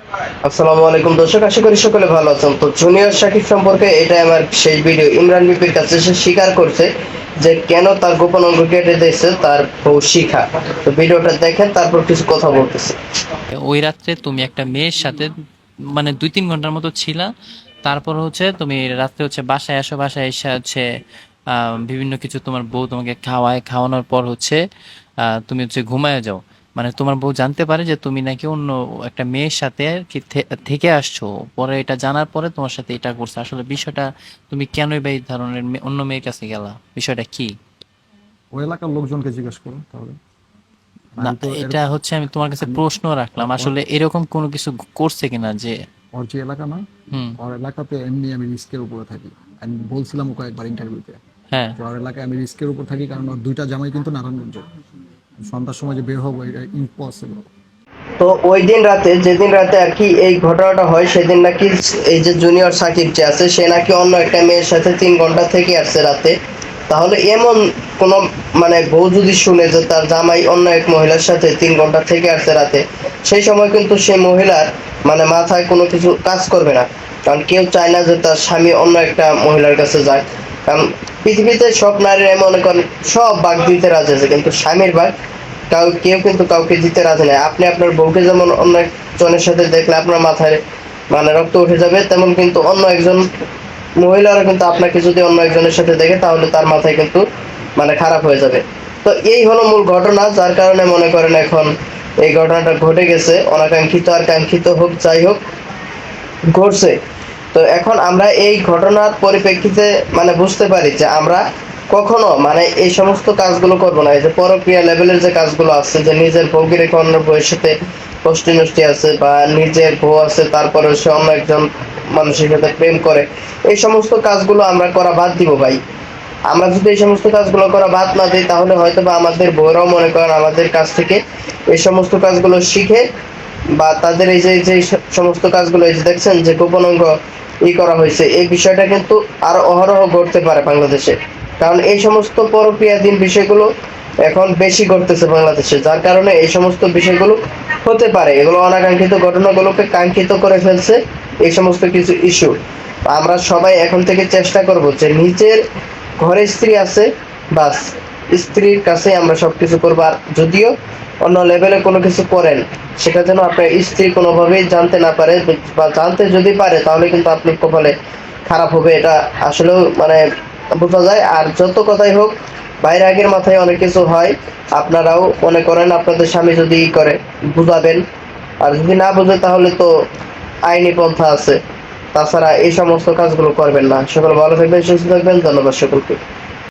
আসসালামু আলাইকুম দর্শক, আশা করি সকলে ভালো আছেন। তো জুনিয়র সাকিব সম্পর্কে এটা আমার সেই ভিডিও। ইমরান বিপির কাছে সে স্বীকার করছে যে কেন তার গোপন অঙ্গ কেটে দিয়েছে তার বউ শিখা। তো ভিডিওটা দেখেন, তারপর কিছু কথা বলতেছে। ওই রাত্রে তুমি একটা মেয়ের সাথে মানে 2-3 ঘন্টার মতো ছিলা। তারপর হচ্ছে তুমি রাত্রে হচ্ছে বাসায় আসো, বাসায় এসে হচ্ছে বিভিন্ন কিছু তোমার বউ তোমাকে খাওয়ায়, খাওয়ানোর পর হচ্ছে তুমি হচ্ছে ঘুমায় যাও। মানে তোমার বউ জানতে পারে যে তুমি নাকি অন্য একটা মেয়ের সাথে আর কি থেকে আসছো। পরে এটা জানার পরে তোমার সাথে এটা করছে। আসলে বিষয়টা তুমি কেনই বা এই ধরনের অন্য মেয়ের কাছে গেলা, বিষয়টা কি? ওই এলাকার লোকজনকে জিজ্ঞেস করো তাহলে। না, আমি তো এটা হচ্ছে আমি তোমার কাছে আমি প্রশ্ন রাখলাম ওর আসলে এরকম কোনো কিছু করছে কিনা যে। ওর যে এলাকা না, হুম। ওর এলাকাতে এমনি আমি রিস্কের উপরে থাকি। আমি বলছিলাম ওকে একবার ইন্টারভিউতে হ্যাঁ। যে ওর এলাকায় আমি রিস্কের উপর থাকি, কারণ ওর দুইটা জামাই কিন্তু নারায়ণগঞ্জ। সন্ধ্যার সময় যে বের হবো এটা ইম্পসিবল। তো ওই দিন রাতে, যেদিন রাতে আর কি এই ঘটনাটা হয়, সেদিন নাকি এই যে জুনিয়র সাকিব যে আছে, সে নাকি অন্য একটা মেয়ের সাথে 3 ঘন্টা থেকে আসছে রাতে। তাহলে এমন কোন মানে বউ যদি শুনে যে তার জামাই অন্য এক মহিলার সাথে 3 ঘন্টা থেকে আসছে রাতে, সেই সময় কিন্তু সেই মহিলার মানে মাথায় কোনো কিছু কাজ করবে না। কারণ কেউ চায় না যে তার স্বামী অন্য একটা মহিলার কাছে যায়। কারণ পৃথিবীতে সব নারীরা মনে করেন সব ভাগ দিতে রাজি আছে, কিন্তু স্বামীর ভাগ কেউ কিন্তু কাউকে দিতে রাজি নয়। আপনি আপনার বউকে যেমন অন্য একজনের সাথে দেখলে আপনার মাথায় মানে রক্ত উঠে যাবে, তেমন কিন্তু অন্য একজন মহিলারা কিন্তু আপনাকে যদি অন্য একজনের সাথে দেখে, তাহলে তার মাথায় কিন্তু মানে খারাপ হয়ে যাবে। তো এই হলো মূল ঘটনা, যার কারণে মনে করেন এখন এই ঘটনাটা ঘটে গেছে। অনাকাঙ্ক্ষিত আর কাঙ্ক্ষিত হোক, যাই হোক, ঘটছে। তো এখন আমরা এই ঘটনার পরিপ্রেক্ষিতে মানে বুঝতে পারি যে আমরা কখনো মানে এই সমস্ত কাজগুলো করব না। এই যে পরক্রিয়া লেভেলের যে কাজগুলো আছে, যে নিজের বউকে রেখে অন্য বউয়ের সাথে কষ্টি নষ্টি আছে, বা নিজের বউ আছে তারপরে সে অন্য একজন মানুষের সাথে প্রেম করে, এই সমস্ত কাজগুলো আমরা করা বাদ দিব ভাই। আমরা যদি এই সমস্ত কাজগুলো করা বাদ না দিই, তাহলে হয়তো বা আমাদের বউরাও মনে করেন আমাদের কাছ থেকে এই সমস্ত কাজগুলো শিখে, বা তাদের এই যে যে সমস্ত কাজগুলো এই যে দেখছেন যে গোপন অঙ্গ করা হয়েছে, এই বিষয়টা কিন্তু আরো অহরহ ঘটতে পারে বাংলাদেশে। কারণ এই সমস্ত পরক্রিয়াধীন বিষয়গুলো এখন বেশি ঘটতেছে বাংলাদেশে, যার কারণে এই সমস্ত বিষয়গুলো হতে পারে। এগুলো অনাকাঙ্ক্ষিত ঘটনাগুলোকে কাঙ্ক্ষিত করে ফেলছে এই সমস্ত কিছু ইস্যু। আমরা সবাই এখন থেকে চেষ্টা করব যে নিজের ঘরে স্ত্রী আছে, বাস স্ত্রীর কাছে আমরা সবকিছু করবো। আর যদিও অন্য লেভেলে কোনো কিছু করেন, সেটা যেন আপনার স্ত্রী কোনোভাবেই জানতে না পারে, বা জানতে যদি পারে তাহলে কিন্তু আপনি কপালে খারাপ হবে। এটা আসলেও মানে বোঝা যায়। আর যত কথাই হোক, বাইরে আগের মাথায় অনেক কিছু হয়। আপনারাও মনে করেন আপনাদের স্বামী যদি করে বুঝাবেন, আর যদি না বুঝে তাহলে তো আইনি পন্থা আছে। তাছাড়া এই সমস্ত কাজগুলো করবেন না। সকল ভালো থাকবেন, সুস্থ থাকবেন, ধন্যবাদ সকলকে।